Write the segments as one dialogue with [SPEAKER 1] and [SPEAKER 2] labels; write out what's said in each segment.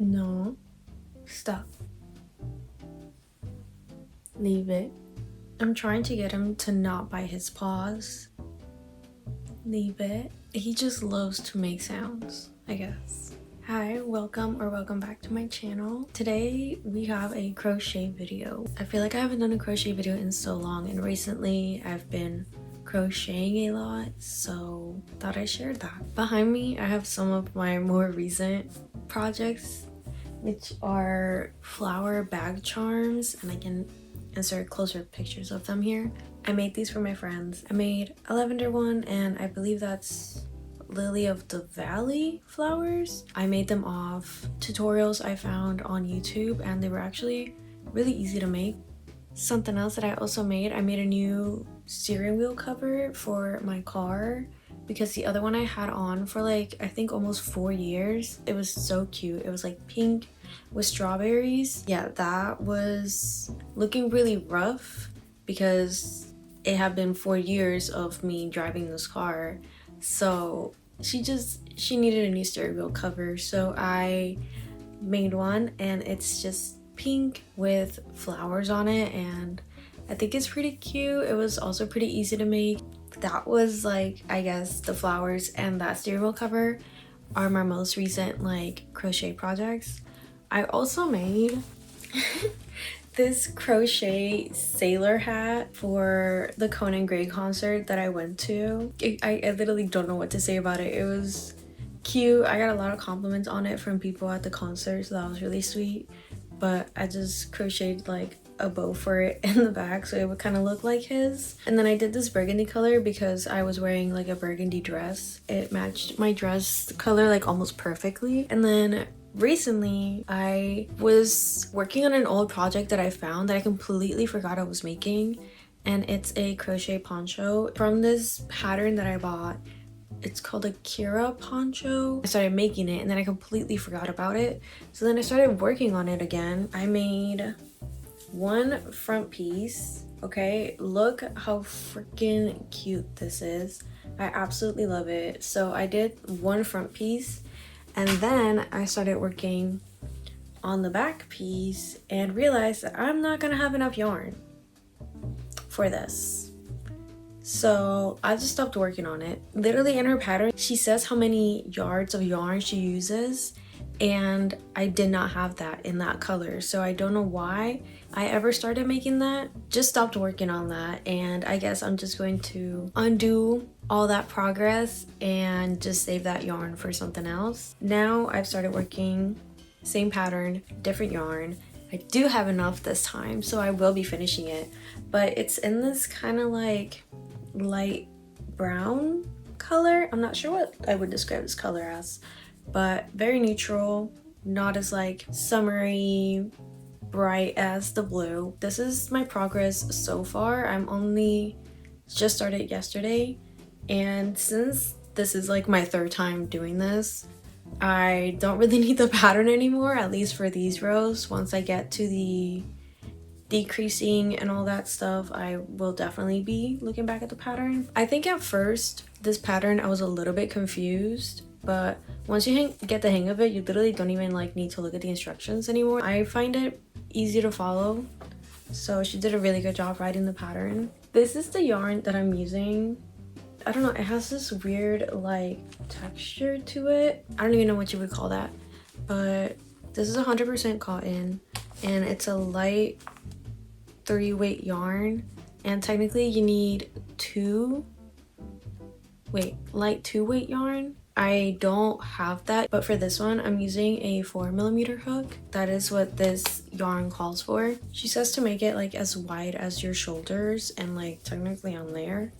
[SPEAKER 1] No. Stop. Leave it. I'm trying to get him to not bite his paws. Leave it. He just loves to make sounds, I guess. Hi, welcome back to my channel. Today we have a crochet video. I feel like I haven't done a crochet video in so long, and recently I've been crocheting a lot, so thought I shared that. Behind me I have some of my more recent projects, which are flower bag charms, and I can insert closer pictures of them here. I made these for my friends. I made a lavender one, and I believe that's lily of the valley flowers. I made them off tutorials I found on YouTube, and they were actually really easy to make. Something else that I also made, I made a new steering wheel cover for my car because the other one I had on for like I think almost 4 years. It was so cute. It was like pink with strawberries. Yeah, that was looking really rough because it had been 4 years of me driving this car, so she needed a new steering wheel cover, so I made one, and it's just pink with flowers on it, and I think it's pretty cute. It was also pretty easy to make. That was like, I guess the flowers and that steering wheel cover are my most recent like crochet projects. I also made this crochet sailor hat for the Conan Gray concert that I went to. I literally don't know what to say about it. It was cute. I got a lot of compliments on it from people at the concert, so that was really sweet. But I just crocheted like a bow for it in the back so it would kind of look like his. And then I did this burgundy color because I was wearing like a burgundy dress. It matched my dress color like almost perfectly. And then recently I was working on an old project that I found that I completely forgot I was making, and it's a crochet poncho from this pattern that I bought. It's called a Kyra poncho. I started making it and then I completely forgot about it, so then I started working on it again. I made one front piece. Okay, look how freaking cute this is. I absolutely love it. So I did one front piece, and then I started working on the back piece and realized that I'm not gonna have enough yarn for this. So I just stopped working on it. Literally in her pattern, she says how many yards of yarn she uses, and I did not have that in that color. So I don't know why I ever started making that. Just stopped working on that, and I guess I'm just going to undo all that progress and just save that yarn for something else. Now I've started working same pattern, different yarn. I do have enough this time, so I will be finishing it, but it's in this kind of like light brown color. I'm not sure what I would describe this color as, but very neutral, not as like summery bright as the blue. This is my progress so far. I'm only just started yesterday, and since this is like my third time doing this, I don't really need the pattern anymore, at least for these rows. Once I get to the decreasing and all that stuff, I will definitely be looking back at the pattern. I think at first this pattern I was a little bit confused, but once you get the hang of it, you literally don't even like need to look at the instructions anymore. I find it easy to follow, so she did a really good job writing the pattern. This is the yarn that I'm using. I don't know, it has this weird like texture to it. I don't even know what you would call that, but this is 100% cotton, and it's a light 3-weight yarn, and technically you need light 2-weight yarn. I don't have that, but for this one I'm using a 4mm hook. That is what this yarn calls for. She says to make it like as wide as your shoulders, and like technically I'm there,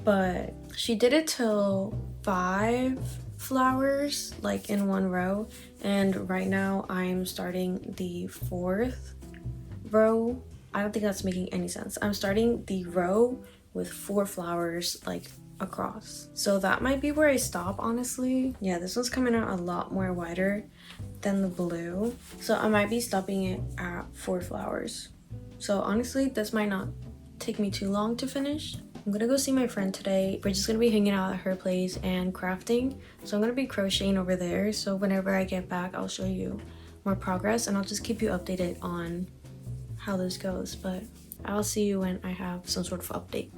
[SPEAKER 1] but she did it till 5 flowers like in one row, and right now I'm starting the 4th row. I don't think that's making any sense. I'm starting the row with 4 flowers like across, so that might be where I stop, honestly. Yeah, this one's coming out a lot more wider than the blue, so I might be stopping it at 4 flowers. So honestly, this might not take me too long to finish. I'm gonna go see my friend today. We're just gonna be hanging out at her place and crafting, so I'm gonna be crocheting over there. So whenever I get back, I'll show you more progress, and I'll just keep you updated on how this goes, but I'll see you when I have some sort of update.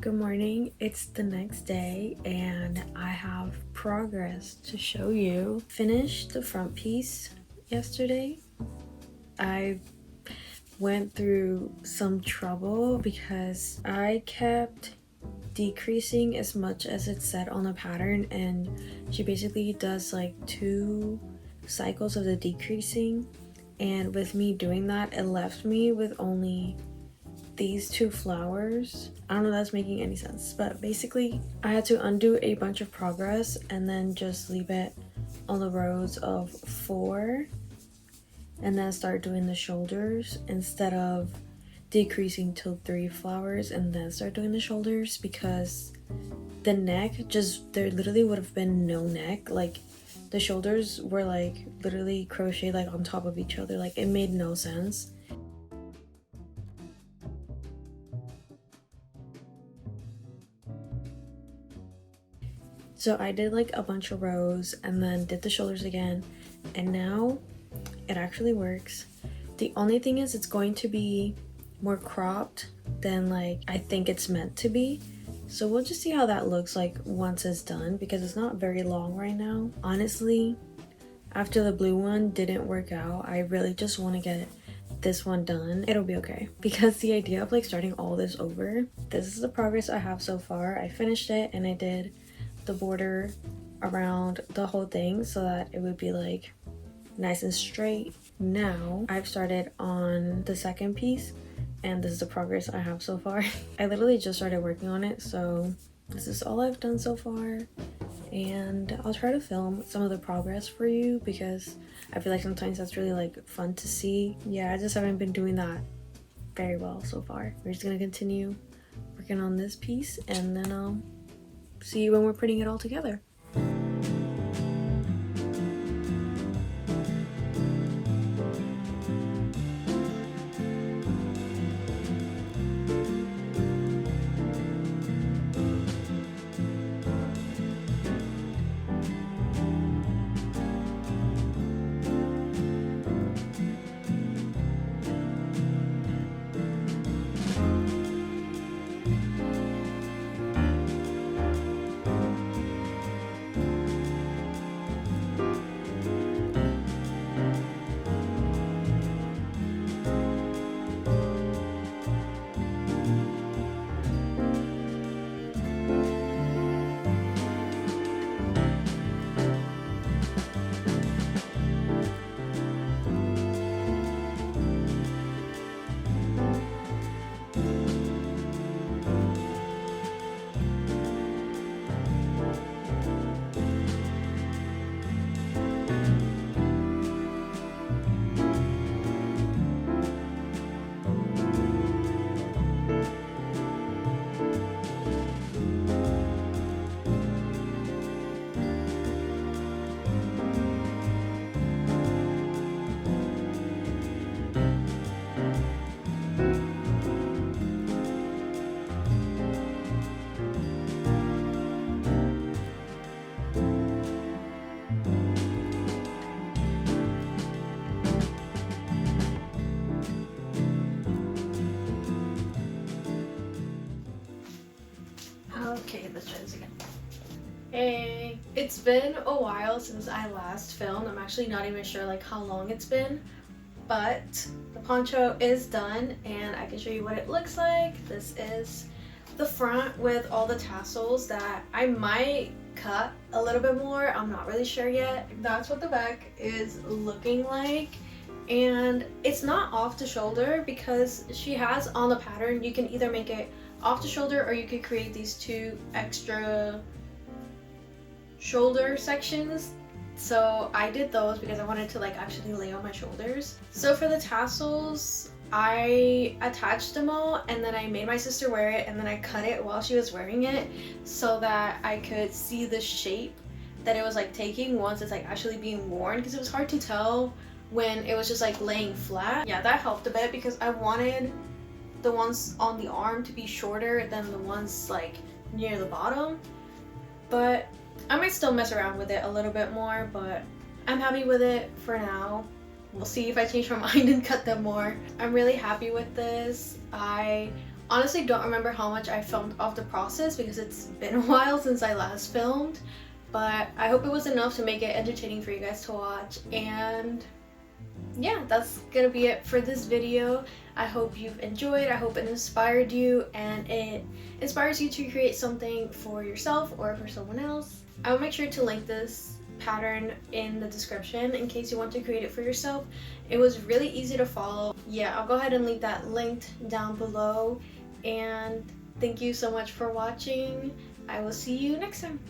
[SPEAKER 1] Good morning, it's the next day and I have progress to show you. Finished the front piece yesterday. I went through some trouble because I kept decreasing as much as it said on the pattern, and she basically does like 2 cycles of the decreasing, and with me doing that, it left me with only these 2 flowers. I don't know if that's making any sense, but basically I had to undo a bunch of progress and then just leave it on the rows of 4 and then start doing the shoulders instead of decreasing till 3 flowers and then start doing the shoulders, because the neck there literally would have been no neck. Like the shoulders were like literally crocheted like on top of each other. Like it made no sense. So I did like a bunch of rows and then did the shoulders again, and now it actually works. The only thing is it's going to be more cropped than like I think it's meant to be. So we'll just see how that looks like once it's done, because it's not very long right now. Honestly, after the blue one didn't work out, I really just want to get this one done. It'll be okay, because the idea of like starting all this over, this is the progress I have so far. I finished it and I did the border around the whole thing so that it would be like nice and straight. Now I've started on the second piece and this is the progress I have so far. I literally just started working on it, so this is all I've done so far, and I'll try to film some of the progress for you because I feel like sometimes that's really like fun to see. Yeah, I just haven't been doing that very well so far. We're just gonna continue working on this piece and then I'll see you when we're putting it all together. Okay, let's try this again. Hey, it's been a while since I last filmed. I'm actually not even sure like how long it's been, but the poncho is done and I can show you what it looks like. This is the front with all the tassels that I might cut a little bit more. I'm not really sure yet. That's what the back is looking like. And it's not off the shoulder because she has on the pattern, you can either make it off the shoulder or you could create these 2 extra shoulder sections. So I did those because I wanted to like actually lay on my shoulders. So for the tassels, I attached them all and then I made my sister wear it and then I cut it while she was wearing it so that I could see the shape that it was like taking once it's like actually being worn, because it was hard to tell when it was just like laying flat. Yeah, that helped a bit because I wanted the ones on the arm to be shorter than the ones like near the bottom, but I might still mess around with it a little bit more, but I'm happy with it for now. We'll see if I change my mind and cut them more. I'm really happy with this. I honestly don't remember how much I filmed of the process because it's been a while since I last filmed, but I hope it was enough to make it entertaining for you guys to watch. And yeah, that's gonna be it for this video. I hope you've enjoyed. I hope it inspired you and it inspires you to create something for yourself or for someone else. I will make sure to link this pattern in the description in case you want to create it for yourself. It was really easy to follow. Yeah, I'll go ahead and leave that linked down below. And thank you so much for watching. I will see you next time.